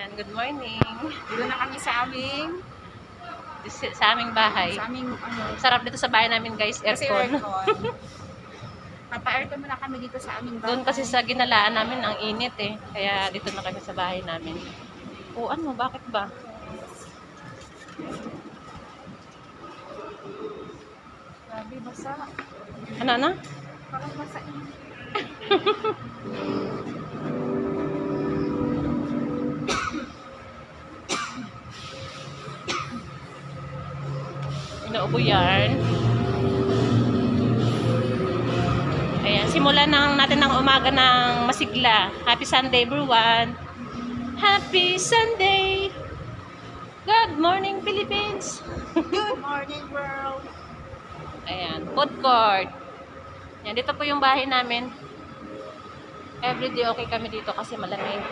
Ayan, good morning. Dito na kami sa aming Bahay. Sa aming Sarap dito sa bahay namin, guys, kasi aircon. aircon. Papa-aircon muna kami dito sa aming bahay. Doon kasi sa ginalaan namin ang init eh. Kaya dito na kami sa bahay namin. O ano, bakit ba? Grabe, basa. Ano? Parang basa. Inuubo yan. Ayan, simulan natin ng umaga ng masigla. Happy Sunday, everyone. Happy Sunday. Good morning, Philippines. Good morning, world. Ayan, food court. Ayan, dito po yung bahay namin. Everyday okay kami dito kasi malamig.